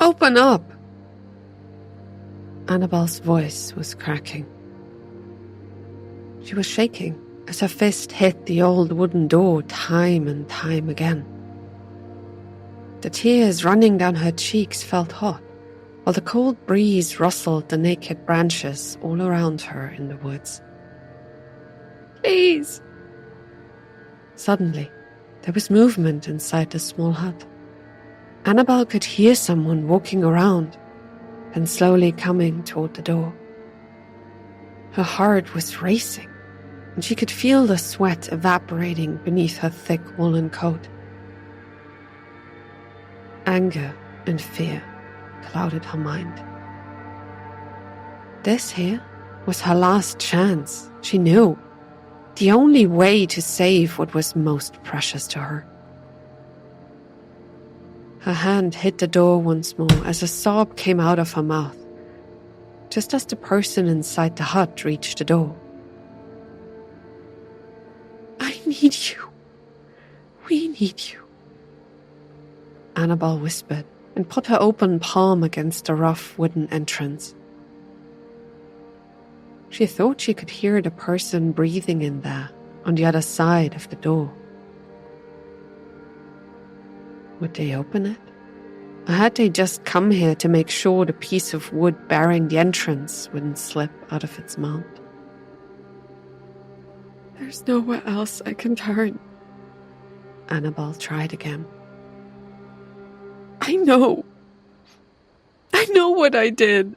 Open up! Annabelle's voice was cracking. She was shaking as her fist hit the old wooden door time and time again. The tears running down her cheeks felt hot, while the cold breeze rustled the naked branches all around her in the woods. Please! Suddenly, there was movement inside the small hut. Annabelle could hear someone walking around, then slowly coming toward the door. Her heart was racing, and she could feel the sweat evaporating beneath her thick woolen coat. Anger and fear clouded her mind. This here was her last chance, she knew. The only way to save what was most precious to her. Her hand hit the door once more as a sob came out of her mouth, just as the person inside the hut reached the door. I need you. We need you, Annabelle whispered and put her open palm against the rough wooden entrance. She thought she could hear the person breathing in there on the other side of the door. Would they open it? Or had they just come here to make sure the piece of wood bearing the entrance wouldn't slip out of its mount? There's nowhere else I can turn. Annabelle tried again. I know what I did.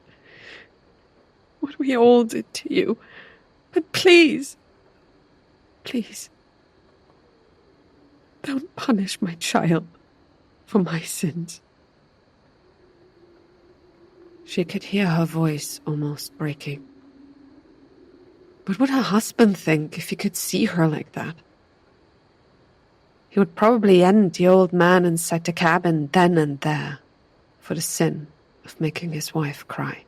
What we all did to you. But please, don't punish my child for my sins. She could hear her voice almost breaking. What would her husband think if he could see her like that? He would probably end the old man inside the cabin then and there for the sin of making his wife cry.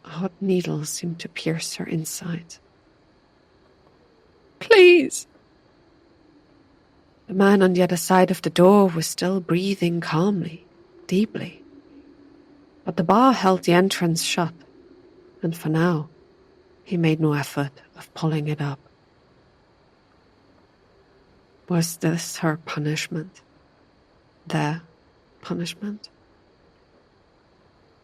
A hot needle seemed to pierce her inside. Please! The man on the other side of the door was still breathing calmly, deeply. But the bar held the entrance shut, and for now, he made no effort of pulling it up. Was this her punishment? Their punishment?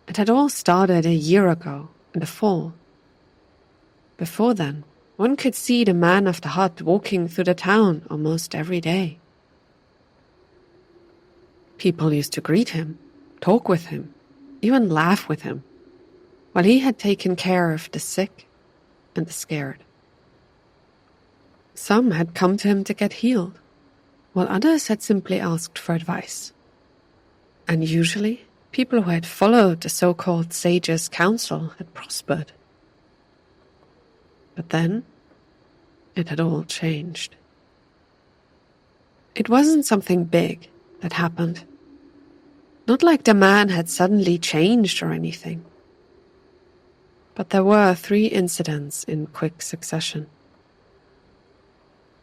It had all started a year ago, in the fall. Before then, one could see the man of the hut walking through the town almost every day. People used to greet him, talk with him, even laugh with him, while he had taken care of the sick and the scared. Some had come to him to get healed, while others had simply asked for advice. And usually, people who had followed the so-called sage's counsel had prospered. But then, it had all changed. It wasn't something big that happened. Not like the man had suddenly changed or anything. But there were 3 incidents in quick succession.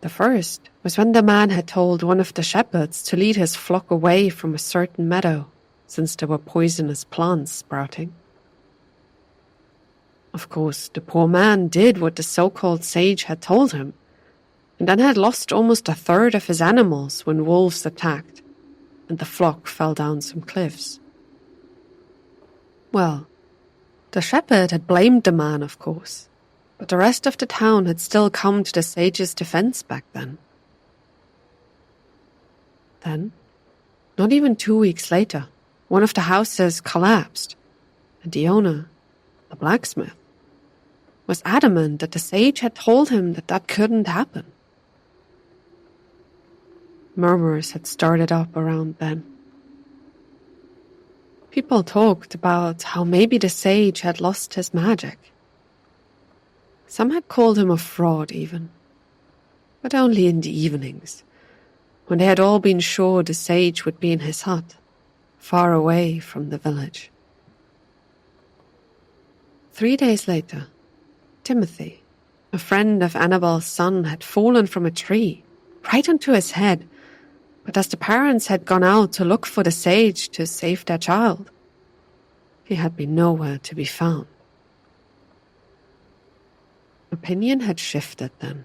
The first was when the man had told one of the shepherds to lead his flock away from a certain meadow, since there were poisonous plants sprouting. Of course, the poor man did what the so-called sage had told him, and then had lost almost 1/3 of his animals when wolves attacked, and the flock fell down some cliffs. Well, the shepherd had blamed the man, of course, but the rest of the town had still come to the sage's defense back then. Then, not even 2 weeks later, one of the houses collapsed, and the owner, the blacksmith, was adamant that the sage had told him that that couldn't happen. Murmurs had started up around then. People talked about how maybe the sage had lost his magic. Some had called him a fraud even, but only in the evenings, when they had all been sure the sage would be in his hut, far away from the village. 3 days later, Timothy, a friend of Annabelle's son, had fallen from a tree, right onto his head, But as the parents had gone out to look for the sage to save their child, he had been nowhere to be found. Opinion had shifted then.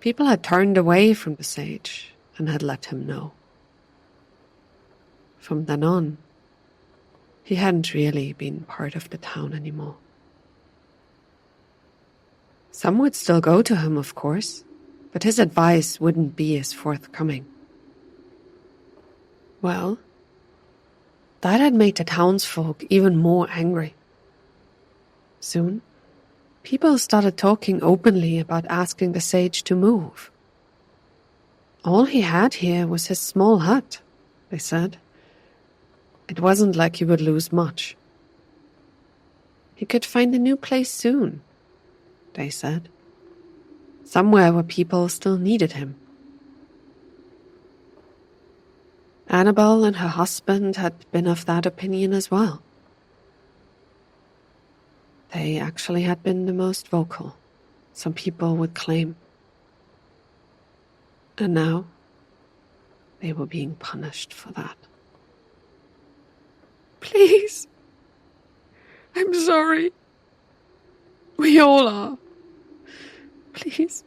People had turned away from the sage and had let him know. From then on, he hadn't really been part of the town anymore. Some would still go to him, of course, but his advice wouldn't be as forthcoming. Well, that had made the townsfolk even more angry. Soon, people started talking openly about asking the sage to move. All he had here was his small hut, they said. It wasn't like he would lose much. He could find a new place soon, they said. Somewhere where people still needed him. Annabelle and her husband had been of that opinion as well. They actually had been the most vocal, some people would claim. And now, they were being punished for that. Please. I'm sorry. We all are. Please.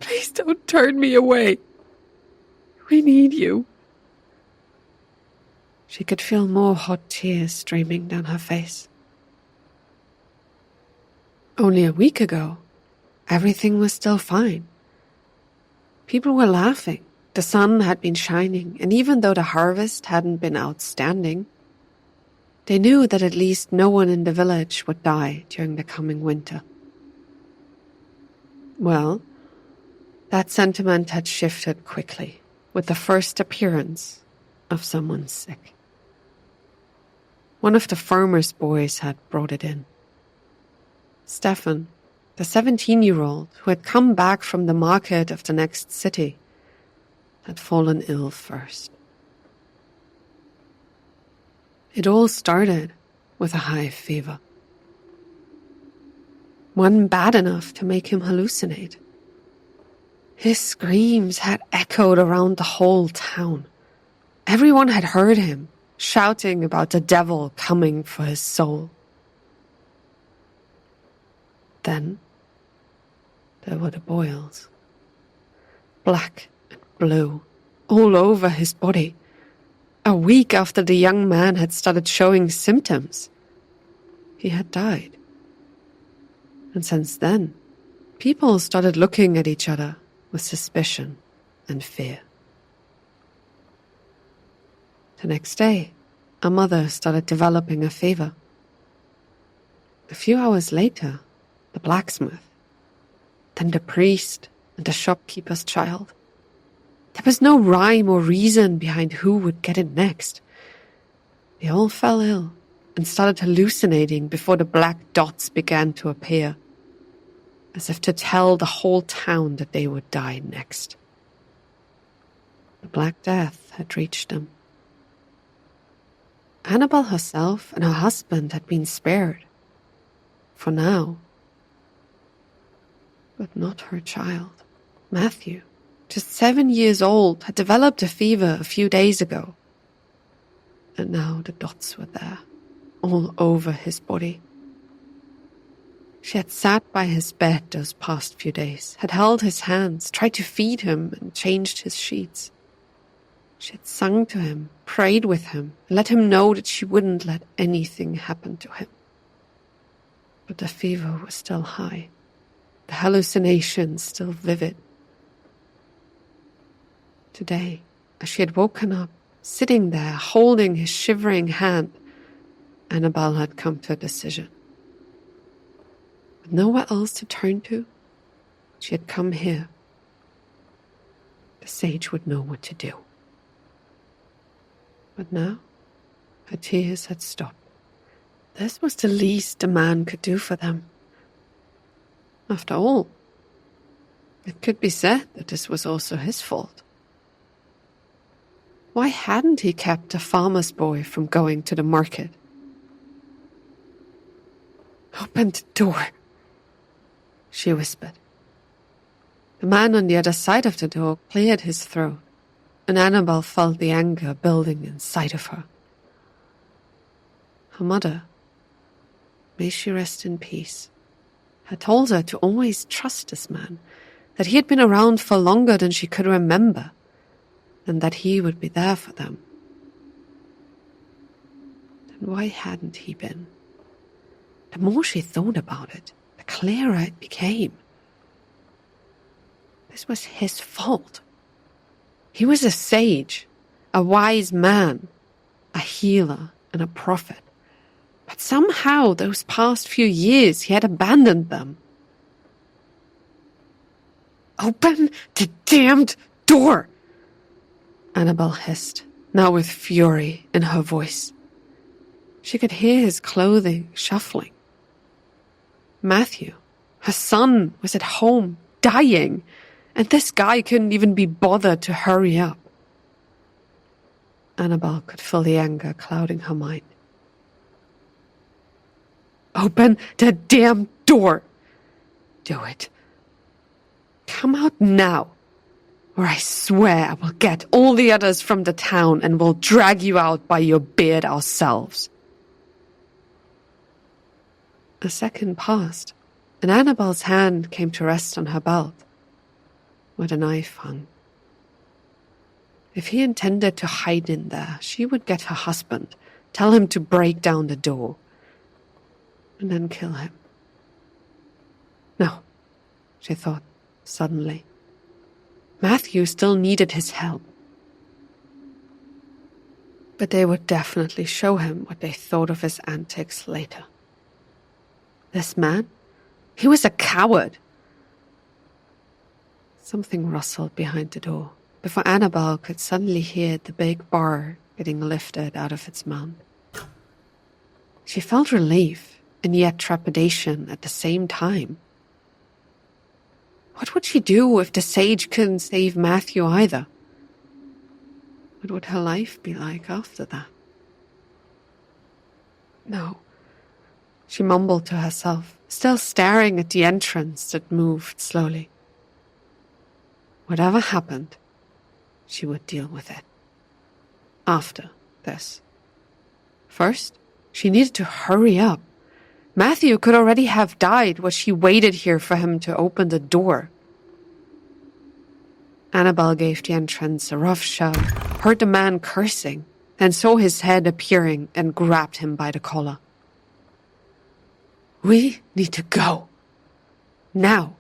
Please don't turn me away. We need you. She could feel more hot tears streaming down her face. Only a week ago, everything was still fine. People were laughing, the sun had been shining, and even though the harvest hadn't been outstanding, they knew that at least no one in the village would die during the coming winter. Well, that sentiment had shifted quickly with the first appearance of someone sick. One of the farmer's boys had brought it in. Stefan, the 17-year-old who had come back from the market of the next city, had fallen ill first. It all started with a high fever. One bad enough to make him hallucinate. His screams had echoed around the whole town. Everyone had heard him, shouting about the devil coming for his soul. Then, there were the boils. Black and blue, all over his body. A week after the young man had started showing symptoms, he had died. And since then, people started looking at each other with suspicion and fear. The next day, a mother started developing a fever. A few hours later, the blacksmith, then the priest and the shopkeeper's child. There was no rhyme or reason behind who would get it next. They all fell ill and started hallucinating before the black dots began to appear, as if to tell the whole town that they would die next. The Black Death had reached them. Annabelle herself and her husband had been spared, for now. But not her child, Matthew, just 7 years old, had developed a fever a few days ago. And now the dots were there, all over his body. She had sat by his bed those past few days, had held his hands, tried to feed him and changed his sheets. She had sung to him, prayed with him, and let him know that she wouldn't let anything happen to him. But the fever was still high, the hallucinations still vivid. Today, as she had woken up, sitting there, holding his shivering hand, Annabelle had come to a decision. With nowhere else to turn to, she had come here. The sage would know what to do. But now, her tears had stopped. This was the least a man could do for them. After all, it could be said that this was also his fault. Why hadn't he kept a farmer's boy from going to the market? "Open the door," she whispered. The man on the other side of the door cleared his throat, and Annabelle felt the anger building inside of her. Her mother, may she rest in peace, had told her to always trust this man, that he had been around for longer than she could remember, and that he would be there for them. Then why hadn't he been? The more she thought about it, the clearer it became. This was his fault. He was a sage, a wise man, a healer and a prophet. But somehow those past few years he had abandoned them. "Open the damned door!" Annabelle hissed, now with fury in her voice. She could hear his clothing shuffling. Matthew, her son, was at home, dying, and this guy couldn't even be bothered to hurry up. Annabelle could feel the anger clouding her mind. "Open the damn door! Do it. Come out now, or I swear I will get all the others from the town and will drag you out by your beard ourselves." A second passed, and Annabelle's hand came to rest on her belt, where the knife hung. If he intended to hide in there, she would get her husband, tell him to break down the door, and then kill him. No, she thought suddenly. Matthew still needed his help. But they would definitely show him what they thought of his antics later. This man? He was a coward. Something rustled behind the door before Annabelle could suddenly hear the big bar getting lifted out of its mount. She felt relief and yet trepidation at the same time. What would she do if the sage couldn't save Matthew either? What would her life be like after that? No, she mumbled to herself, still staring at the entrance that moved slowly. Whatever happened, she would deal with it. After this. First, she needed to hurry up. Matthew could already have died while she waited here for him to open the door. Annabelle gave the entrance a rough shove, heard the man cursing, then saw his head appearing and grabbed him by the collar. "We need to go. Now."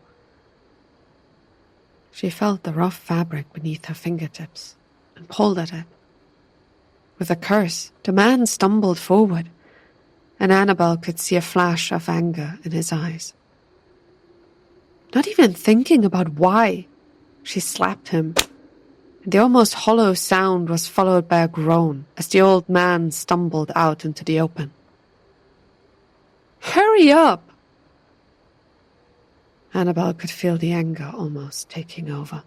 She felt the rough fabric beneath her fingertips and pulled at it. With a curse, the man stumbled forward, and Annabelle could see a flash of anger in his eyes. Not even thinking about why, she slapped him, and the almost hollow sound was followed by a groan as the old man stumbled out into the open. "Hurry up!" Annabelle could feel the anger almost taking over.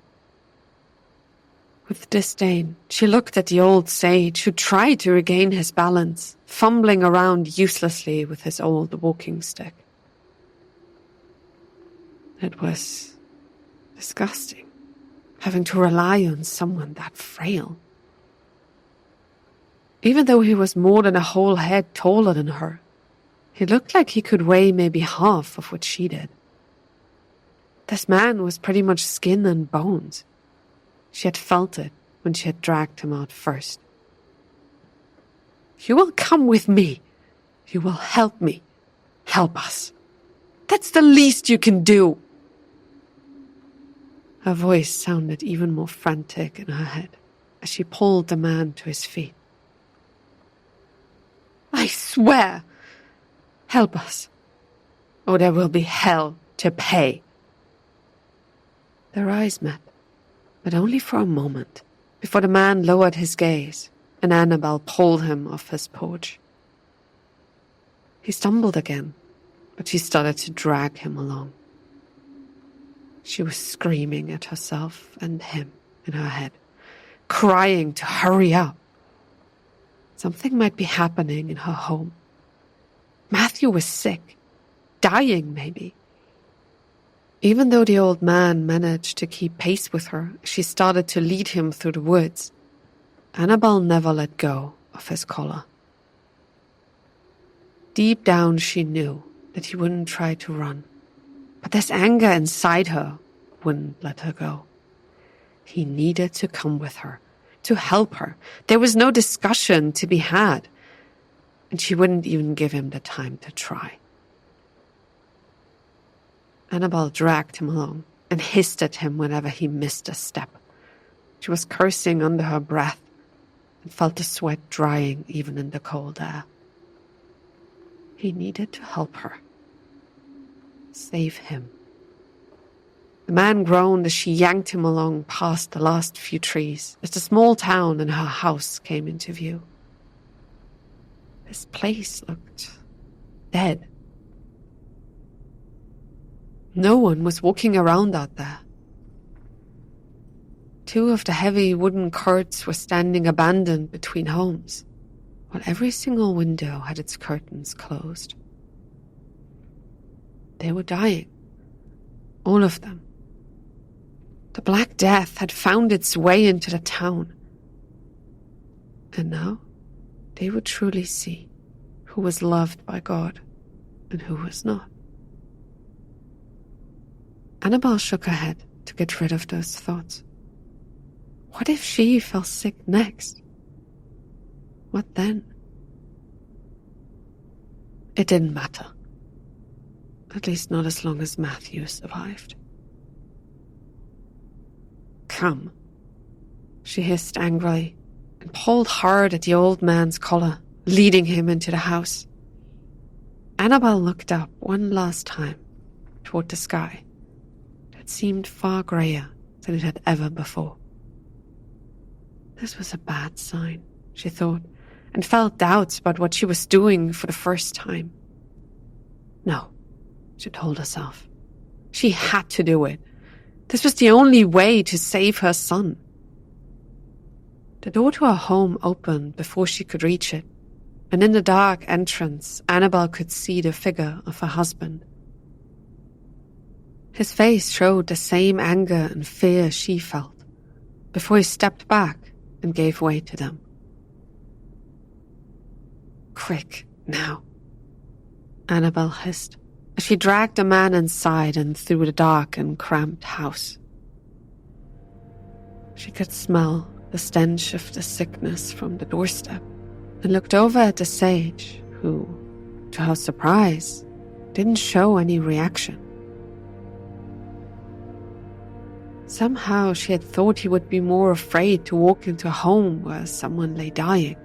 With disdain, she looked at the old sage who tried to regain his balance, fumbling around uselessly with his old walking stick. It was disgusting, having to rely on someone that frail. Even though he was more than a whole head taller than her, he looked like he could weigh maybe half of what she did. This man was pretty much skin and bones. She had felt it when she had dragged him out first. "You will come with me. You will help me. Help us. That's the least you can do." Her voice sounded even more frantic in her head as she pulled the man to his feet. "I swear, help us, or there will be hell to pay." Their eyes met, but only for a moment, before the man lowered his gaze and Annabelle pulled him off his porch. He stumbled again, but she started to drag him along. She was screaming at herself and him in her head, crying to hurry up. Something might be happening in her home. Matthew was sick, dying maybe. Even though the old man managed to keep pace with her, she started to lead him through the woods. Annabelle never let go of his collar. Deep down she knew that he wouldn't try to run, but this anger inside her wouldn't let her go. He needed to come with her, to help her. There was no discussion to be had, and she wouldn't even give him the time to try. Annabelle dragged him along and hissed at him whenever he missed a step. She was cursing under her breath and felt the sweat drying even in the cold air. He needed to help her. Save him. The man groaned as she yanked him along past the last few trees as the small town and her house came into view. This place looked dead. No one was walking around out there. 2 of the heavy wooden carts were standing abandoned between homes, while every single window had its curtains closed. They were dying. All of them. The Black Death had found its way into the town. And now they would truly see who was loved by God and who was not. Annabelle shook her head to get rid of those thoughts. What if she fell sick next? What then? It didn't matter. At least not as long as Matthew survived. Come, she hissed angrily and pulled hard at the old man's collar, leading him into the house. Annabelle looked up one last time toward the sky that seemed far grayer than it had ever before. This was a bad sign, she thought, and felt doubts about what she was doing for the first time. No, she told herself. She had to do it. This was the only way to save her son. The door to her home opened before she could reach it, and in the dark entrance, Annabelle could see the figure of her husband. His face showed the same anger and fear she felt, before he stepped back and gave way to them. Quick, now, Annabelle hissed, as she dragged the man inside and through the dark and cramped house. She could smell the stench of the sickness from the doorstep and looked over at the sage, who, to her surprise, didn't show any reaction. Somehow she had thought he would be more afraid to walk into a home where someone lay dying.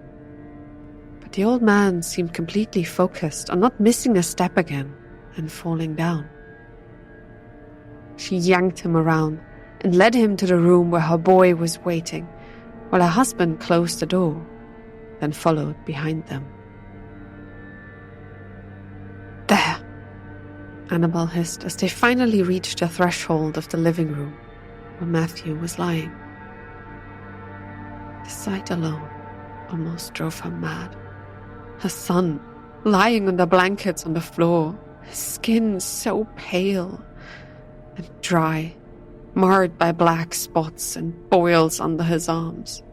But the old man seemed completely focused on not missing a step again and falling down. She yanked him around and led him to the room where her boy was waiting, while her husband closed the door, then followed behind them. There, Annabelle hissed as they finally reached the threshold of the living room where Matthew was lying. The sight alone almost drove her mad. Her son, lying on the blankets on the floor, his skin so pale and dry, marred by black spots and boils under his arms.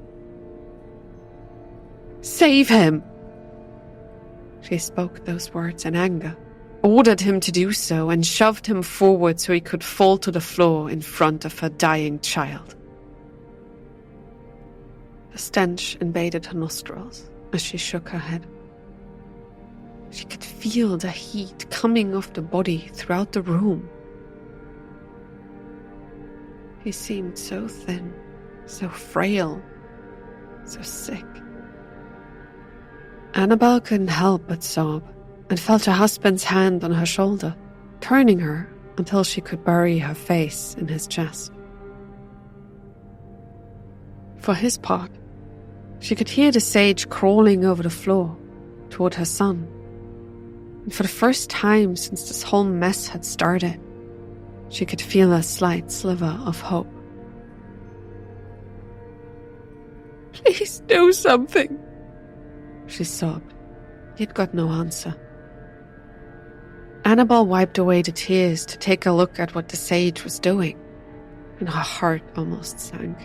Save him! She spoke those words in anger, ordered him to do so, and shoved him forward so he could fall to the floor in front of her dying child. The stench invaded her nostrils as she shook her head. She could feel the heat coming off the body throughout the room. He seemed so thin, so frail, so sick. Annabelle couldn't help but sob and felt her husband's hand on her shoulder, turning her until she could bury her face in his chest. For his part, she could hear the sage crawling over the floor toward her son. And for the first time since this whole mess had started, she could feel a slight sliver of hope. Please do something, she sobbed, yet got no answer. Annabelle wiped away the tears to take a look at what the sage was doing, and her heart almost sank.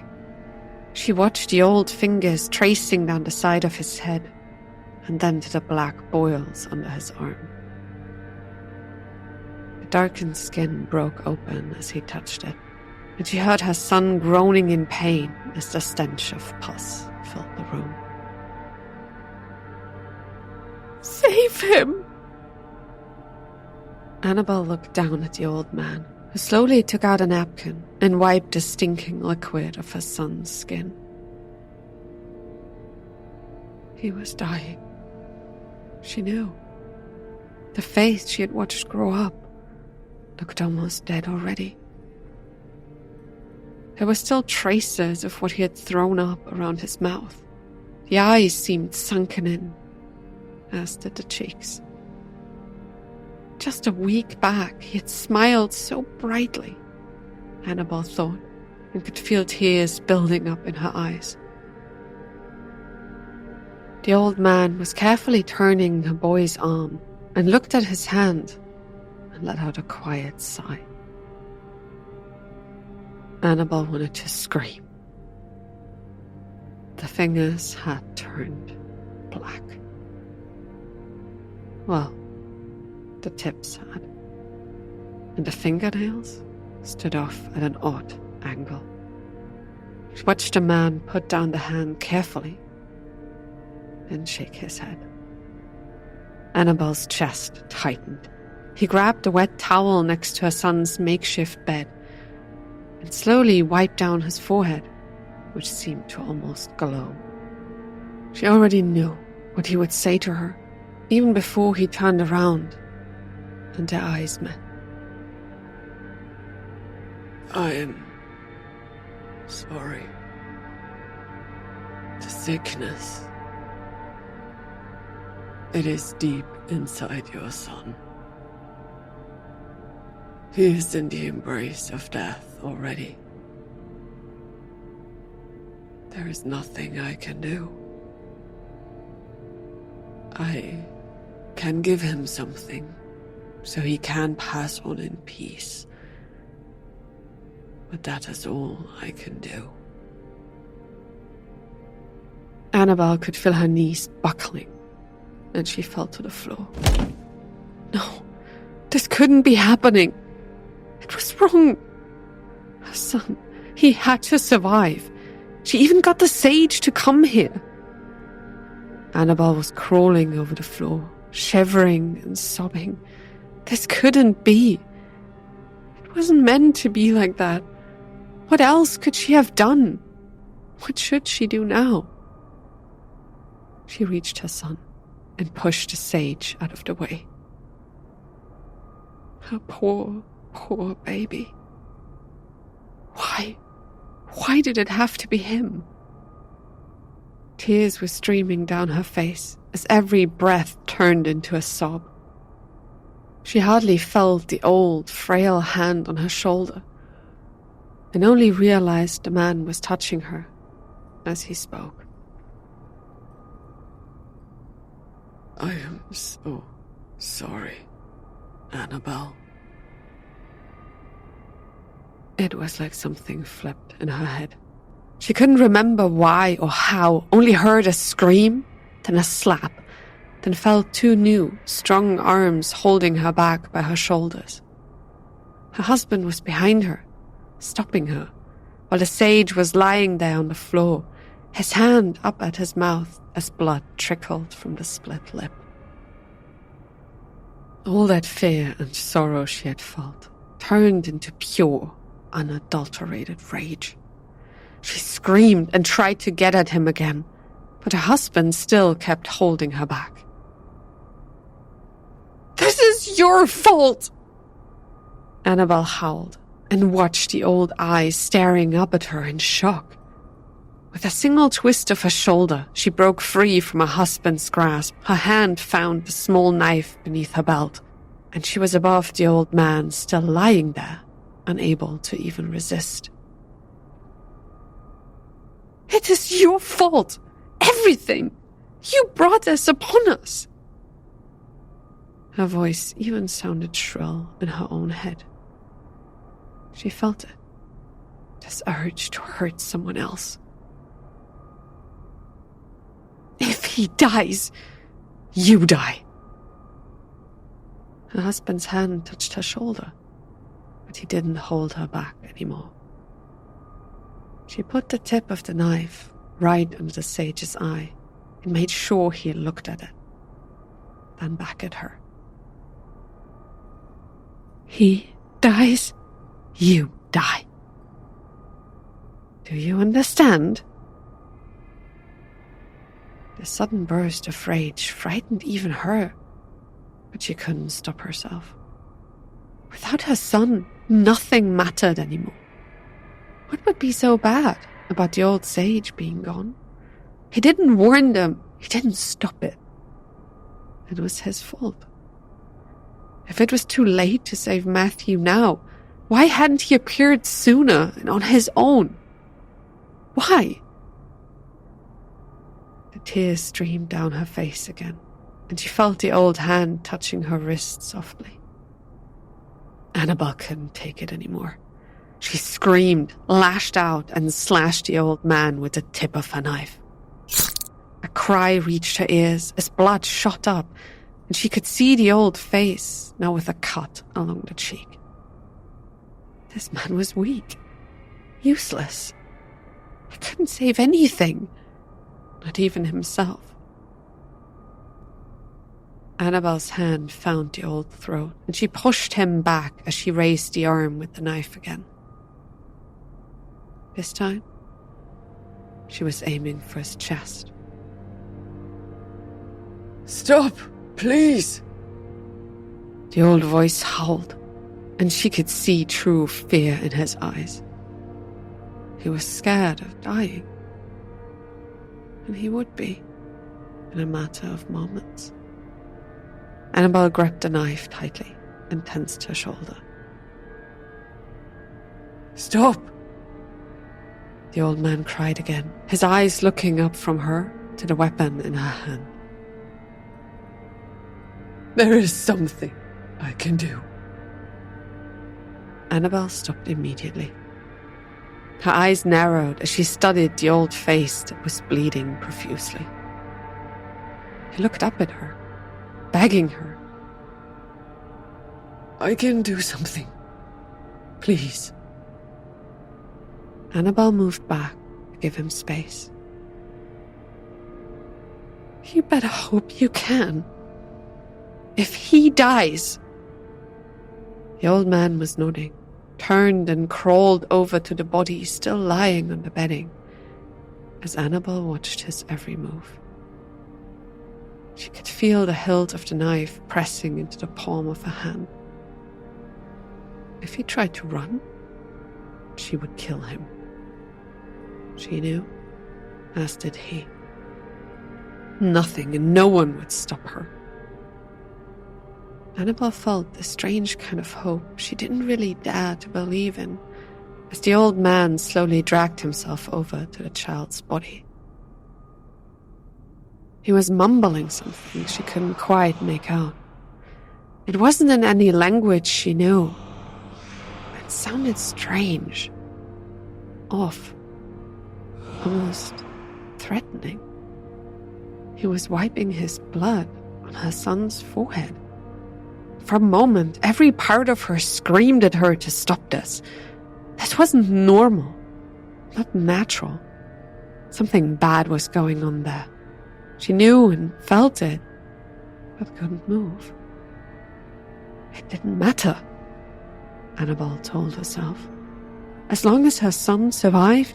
She watched the old fingers tracing down the side of his head, and then to the black boils under his arm. The darkened skin broke open as he touched it, and she heard her son groaning in pain as the stench of pus filled the room. "Save him!" Annabelle looked down at the old man, who slowly took out a napkin and wiped the stinking liquid off her son's skin. He was dying. She knew. The face she had watched grow up looked almost dead already. There were still traces of what he had thrown up around his mouth. The eyes seemed sunken in, as did the cheeks. Just a week back, he had smiled so brightly, Annabelle thought, and could feel tears building up in her eyes. The old man was carefully turning her boy's arm and looked at his hand and let out a quiet sigh. Annabelle wanted to scream. The fingers had turned black. Well, the tips had. And the fingernails stood off at an odd angle. She watched the man put down the hand carefully, then shake his head. Annabelle's chest tightened. He grabbed the wet towel next to her son's makeshift bed and slowly wiped down his forehead, which seemed to almost glow. She already knew what he would say to her, even before he turned around and their eyes met. I am sorry. The sickness. It is deep inside your son. He is in the embrace of death already. There is nothing I can do. I can give him something so he can pass on in peace. But that is all I can do. Annabelle could feel her knees buckling, and she fell to the floor. No, this couldn't be happening. It was wrong. Her son, he had to survive. She even got the sage to come here. Annabelle was crawling over the floor, shivering and sobbing. This couldn't be. It wasn't meant to be like that. What else could she have done? What should she do now? She reached her son and pushed the sage out of the way. Her poor, poor baby. Why? Why did it have to be him? Tears were streaming down her face as every breath turned into a sob. She hardly felt the old, frail hand on her shoulder, and only realized the man was touching her as he spoke. I am so sorry, Annabelle. It was like something flipped in her head. She couldn't remember why or how, only heard a scream, then a slap, then felt two new, strong arms holding her back by her shoulders. Her husband was behind her, stopping her, while the sage was lying there on the floor, his hand up at his mouth as blood trickled from the split lip. All that fear and sorrow she had felt turned into pure, unadulterated rage. She screamed and tried to get at him again, but her husband still kept holding her back. "This is your fault!" Annabelle howled and watched the old eyes staring up at her in shock. With a single twist of her shoulder, she broke free from her husband's grasp. Her hand found the small knife beneath her belt, and she was above the old man, still lying there, unable to even resist. "It is your fault! Everything! You brought this upon us!" Her voice even sounded shrill in her own head. She felt it, this urge to hurt someone else. If he dies, you die. Her husband's hand touched her shoulder, but he didn't hold her back anymore. She put the tip of the knife right under the sage's eye and made sure he looked at it, then back at her. He dies, you die. Do you understand? The sudden burst of rage frightened even her, but she couldn't stop herself. Without her son, nothing mattered anymore. What would be so bad about the old sage being gone? He didn't warn them. He didn't stop it. It was his fault. If it was too late to save Matthew now, why hadn't he appeared sooner and on his own? Why? The tears streamed down her face again, and she felt the old hand touching her wrist softly. Annabelle couldn't take it anymore. She screamed, lashed out, and slashed the old man with the tip of her knife. A cry reached her ears as blood shot up, and she could see the old face, now with a cut along the cheek. This man was weak, useless. He couldn't save anything, not even himself. Annabelle's hand found the old throat, and she pushed him back as she raised the arm with the knife again. This time, she was aiming for his chest. Stop, please! The old voice howled, and she could see true fear in his eyes. He was scared of dying, and he would be in a matter of moments. Annabelle gripped the knife tightly and tensed her shoulder. Stop! The old man cried again, his eyes looking up from her to the weapon in her hand. There is something I can do. Annabelle stopped immediately. Her eyes narrowed as she studied the old face that was bleeding profusely. He looked up at her, begging her. I can do something. Please. Annabelle moved back to give him space. You better hope you can. If he dies... The old man was nodding, turned and crawled over to the body still lying on the bedding, as Annabelle watched his every move. She could feel the hilt of the knife pressing into the palm of her hand. If he tried to run, she would kill him. She knew, as did he. Nothing and no one would stop her. Annabelle felt a strange kind of hope she didn't really dare to believe in, as the old man slowly dragged himself over to the child's body. He was mumbling something she couldn't quite make out. It wasn't in any language she knew. It sounded strange, off, almost threatening. He was wiping his blood on her son's forehead. For a moment, every part of her screamed at her to stop this. This wasn't normal, not natural. Something bad was going on there. She knew and felt it, but couldn't move. It didn't matter, Annabelle told herself. As long as her son survived,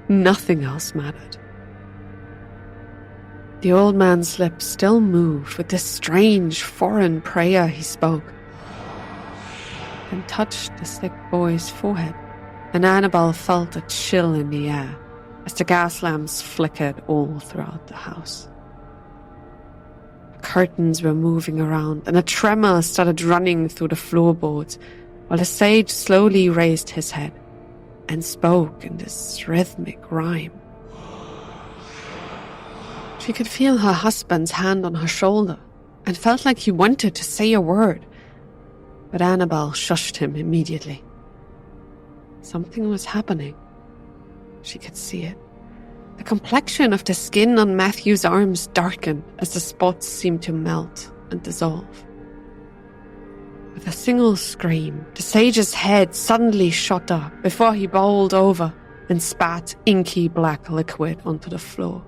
nothing else mattered. The old man's lips still moved with this strange foreign prayer he spoke, and touched the sick boy's forehead, and Annabelle felt a chill in the air as the gas lamps flickered all throughout the house. Curtains were moving around, and a tremor started running through the floorboards, while the sage slowly raised his head and spoke in this rhythmic rhyme. She could feel her husband's hand on her shoulder, and felt like he wanted to say a word, but Annabelle shushed him immediately. Something was happening. She could see it. The complexion of the skin on Matthew's arms darkened as the spots seemed to melt and dissolve. With a single scream, the sage's head suddenly shot up before he bowled over and spat inky black liquid onto the floor.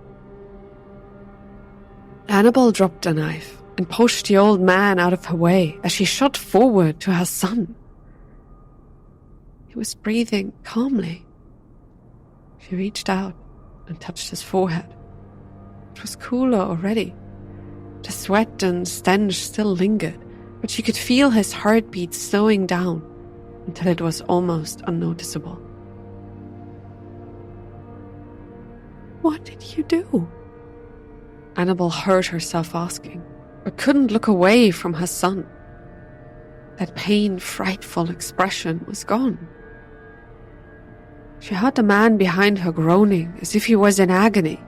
Annabelle dropped the knife and pushed the old man out of her way as she shot forward to her son. He was breathing calmly. She reached out and touched his forehead. It was cooler already. The sweat and stench still lingered, but she could feel his heartbeat slowing down until it was almost unnoticeable. "What did you do?" Annabelle heard herself asking, but couldn't look away from her son. That pained, frightful expression was gone. She heard the man behind her groaning as if he was in agony,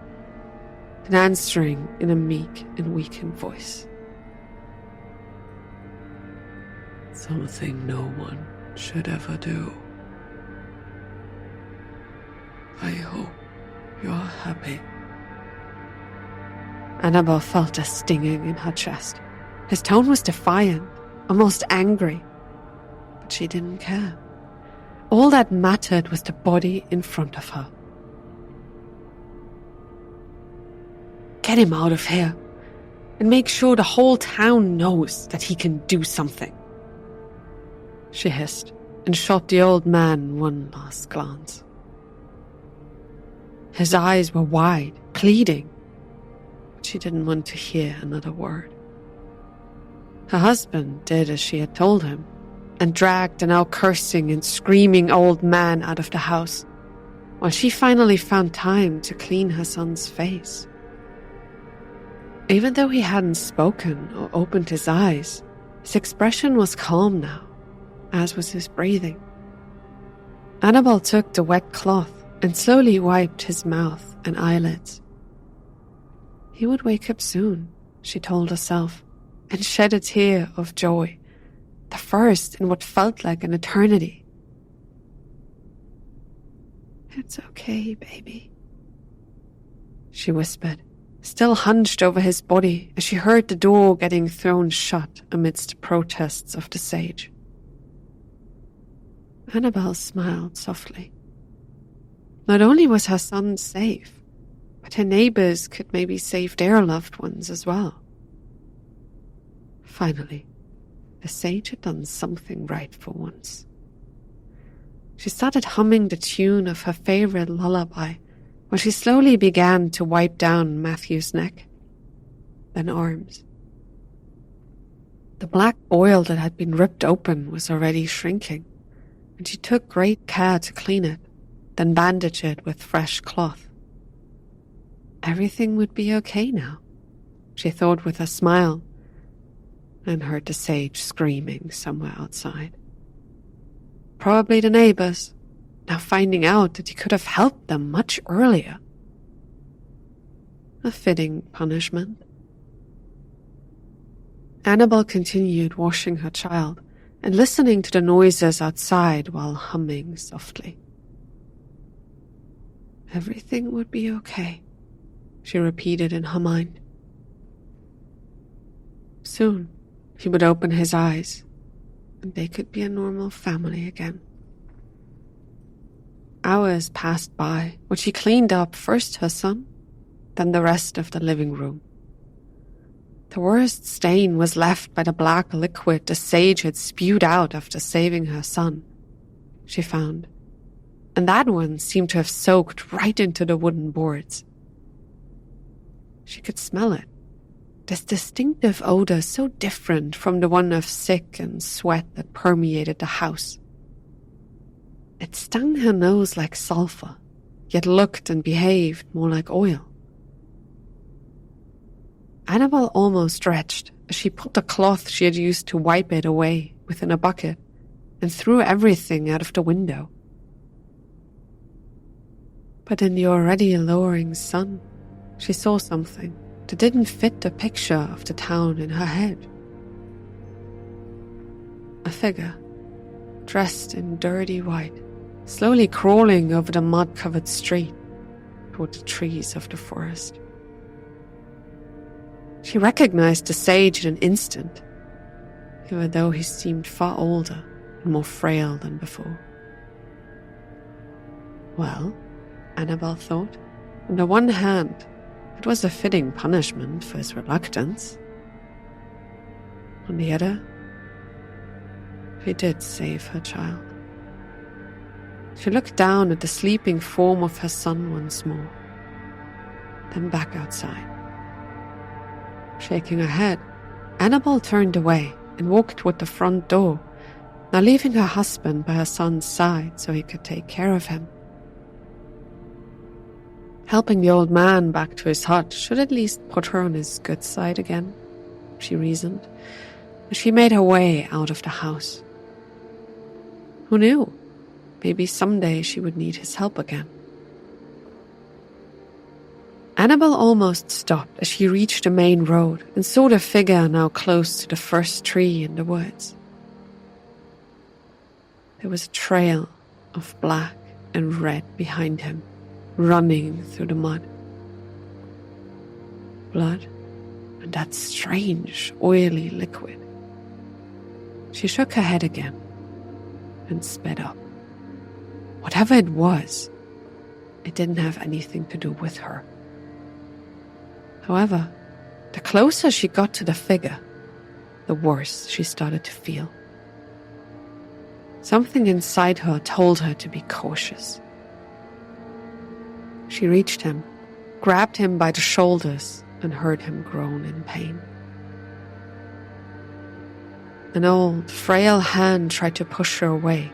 and answering in a meek and weakened voice. "Something no one should ever do. I hope you're happy." Annabelle felt a stinging in her chest. His tone was defiant, almost angry, but she didn't care. All that mattered was the body in front of her. "Get him out of here, and make sure the whole town knows that he can do something," she hissed, and shot the old man one last glance. His eyes were wide, pleading, but she didn't want to hear another word. Her husband did as she had told him, and dragged the now cursing and screaming old man out of the house, while she finally found time to clean her son's face. Even though he hadn't spoken or opened his eyes, his expression was calm now, as was his breathing. Annabelle took the wet cloth and slowly wiped his mouth and eyelids. He would wake up soon, she told herself, and shed a tear of joy, the first in what felt like an eternity. "It's okay, baby," she whispered, still hunched over his body as she heard the door getting thrown shut amidst protests of the sage. Annabelle smiled softly. Not only was her son safe, but her neighbors could maybe save their loved ones as well. Finally, the sage had done something right for once. She started humming the tune of her favorite lullaby while she slowly began to wipe down Matthew's neck, then arms. The black boil that had been ripped open was already shrinking, and she took great care to clean it, then bandage it with fresh cloth. Everything would be okay now, she thought with a smile, and heard the sage screaming somewhere outside. Probably the neighbors, now finding out that he could have helped them much earlier. A fitting punishment. Annabelle continued washing her child and listening to the noises outside while humming softly. Everything would be okay, she repeated in her mind. Soon, he would open his eyes, and they could be a normal family again. Hours passed by when she cleaned up first her son, then the rest of the living room. The worst stain was left by the black liquid the sage had spewed out after saving her son, she found, and that one seemed to have soaked right into the wooden boards. She could smell it. This distinctive odor so different from the one of sick and sweat that permeated the house. It stung her nose like sulfur, yet looked and behaved more like oil. Annabelle almost stretched as she put the cloth she had used to wipe it away within a bucket and threw everything out of the window. But in the already lowering sun, she saw something. that didn't fit the picture of the town in her head. A figure, dressed in dirty white, slowly crawling over the mud-covered street toward the trees of the forest. She recognized the sage in an instant, even though he seemed far older and more frail than before. Well, Annabelle thought, on the one hand, it was a fitting punishment for his reluctance. On the other, he did save her child. She looked down at the sleeping form of her son once more, then back outside. Shaking her head, Annabelle turned away and walked toward the front door, now leaving her husband by her son's side so he could take care of him. Helping the old man back to his hut should at least put her on his good side again, she reasoned, as she made her way out of the house. Who knew? Maybe someday she would need his help again. Annabelle almost stopped as she reached the main road and saw the figure now close to the first tree in the woods. There was a trail of black and red behind him, running through the mud. Blood and that strange, oily liquid. She shook her head again and sped up. Whatever it was, it didn't have anything to do with her. However, the closer she got to the figure, the worse she started to feel. Something inside her told her to be cautious. She reached him, grabbed him by the shoulders, and heard him groan in pain. An old, frail hand tried to push her away,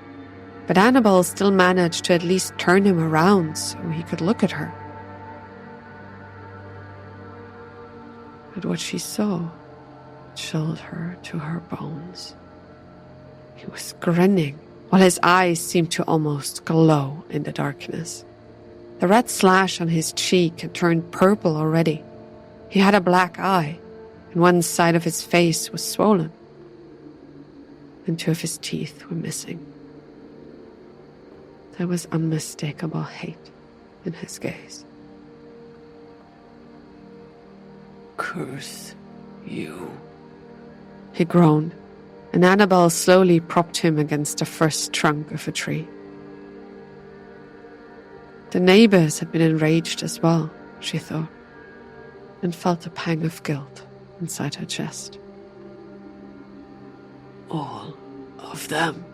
but Annabelle still managed to at least turn him around so he could look at her. But what she saw chilled her to her bones. He was grinning, while his eyes seemed to almost glow in the darkness. The red slash on his cheek had turned purple already. He had a black eye, and one side of his face was swollen, and two of his teeth were missing. There was unmistakable hate in his gaze. Curse you, he groaned, and Annabelle slowly propped him against the first trunk of a tree. The neighbors had been enraged as well, she thought, and felt a pang of guilt inside her chest. all of them.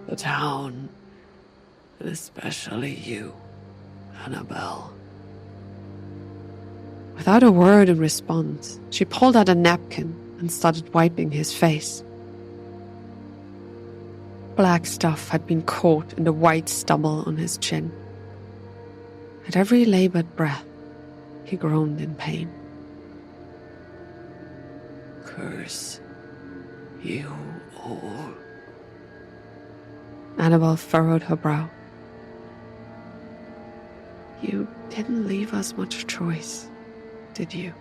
The town, and especially you, Annabelle. Without a word in response, she pulled out a napkin and started wiping his face. Black stuff had been caught in the white stubble on his chin. At every labored breath, he groaned in pain. Curse you all. Annabelle furrowed her brow. You didn't leave us much choice, did you?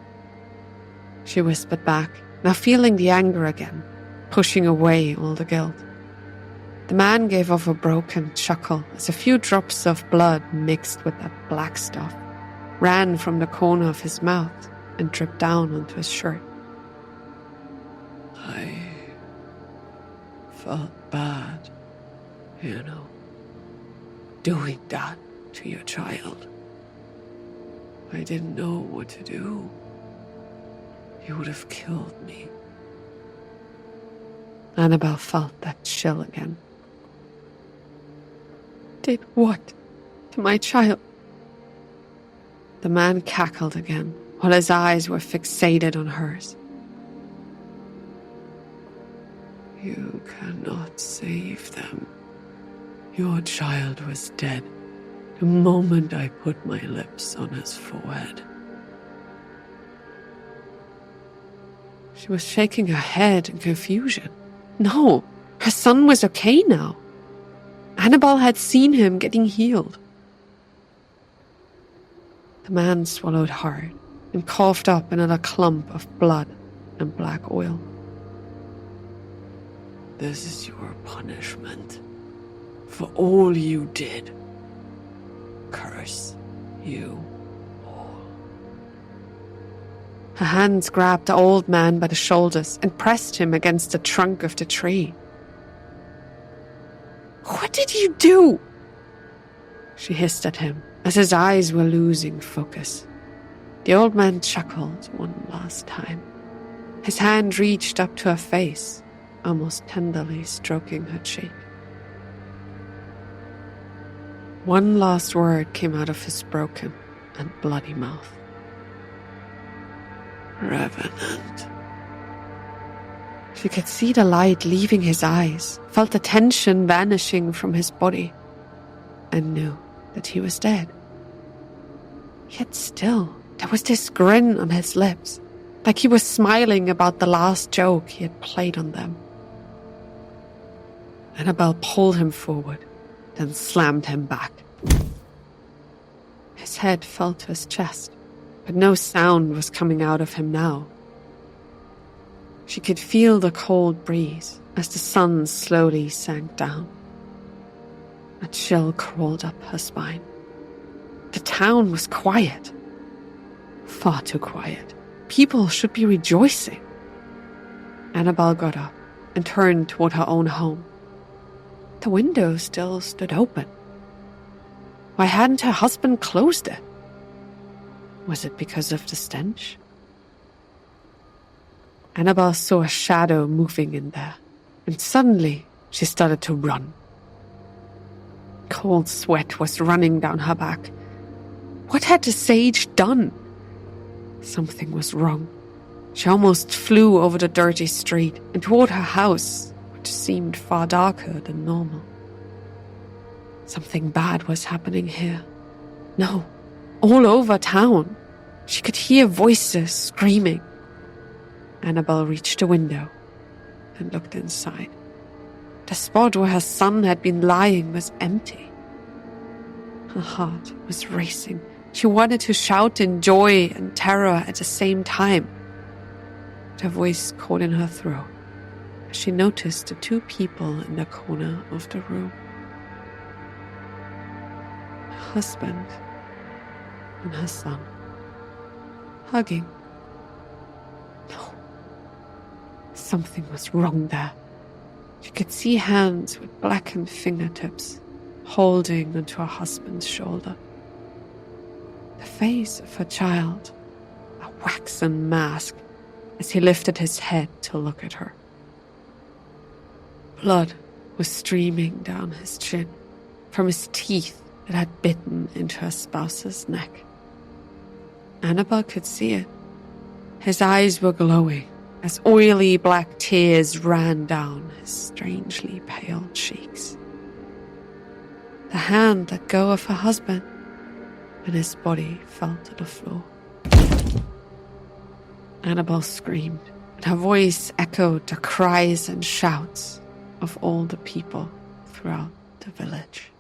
She whispered back, now feeling the anger again, pushing away all the guilt. The man gave off a broken chuckle as a few drops of blood mixed with that black stuff ran from the corner of his mouth and dripped down onto his shirt. I felt bad, doing that to your child. I didn't know what to do. You would have killed me. Annabelle felt that chill again. Did what to my child? The man cackled again, while his eyes were fixated on hers. You cannot save them. Your child was dead the moment I put my lips on his forehead. She was shaking her head in confusion. No, her son was okay now. Annabelle had seen him getting healed. The man swallowed hard and coughed up another clump of blood and black oil. This is your punishment for all you did. Curse you all. Her hands grabbed the old man by the shoulders and pressed him against the trunk of the tree. "What did you do?" she hissed at him as his eyes were losing focus. The old man chuckled one last time. His hand reached up to her face, almost tenderly stroking her cheek. One last word came out of his broken and bloody mouth. Revenant. She could see the light leaving his eyes, felt the tension vanishing from his body, and knew that he was dead. Yet still, there was this grin on his lips, like he was smiling about the last joke he had played on them. Annabelle pulled him forward, then slammed him back. His head fell to his chest, but no sound was coming out of him now. She could feel the cold breeze as the sun slowly sank down. A chill crawled up her spine. The town was quiet. Far too quiet. People should be rejoicing. Annabelle got up and turned toward her own home. The window still stood open. Why hadn't her husband closed it? Was it because of the stench? Annabelle saw a shadow moving in there, and suddenly she started to run. Cold sweat was running down her back. What had the sage done? Something was wrong. She almost flew over the dirty street and toward her house, which seemed far darker than normal. Something bad was happening here. No, all over town. She could hear voices screaming. Annabelle reached the window and looked inside. The spot where her son had been lying was empty. Her heart was racing. She wanted to shout in joy and terror at the same time. But her voice caught in her throat as she noticed the two people in the corner of the room. Her husband and her son, hugging. No. Something was wrong there. She could see hands with blackened fingertips holding onto her husband's shoulder. The face of her child, a waxen mask, as he lifted his head to look at her. Blood was streaming down his chin from his teeth that had bitten into her spouse's neck. Annabelle could see it. His eyes were glowing as oily black tears ran down his strangely pale cheeks. The hand let go of her husband, and his body fell to the floor. Annabelle screamed, and her voice echoed the cries and shouts of all the people throughout the village.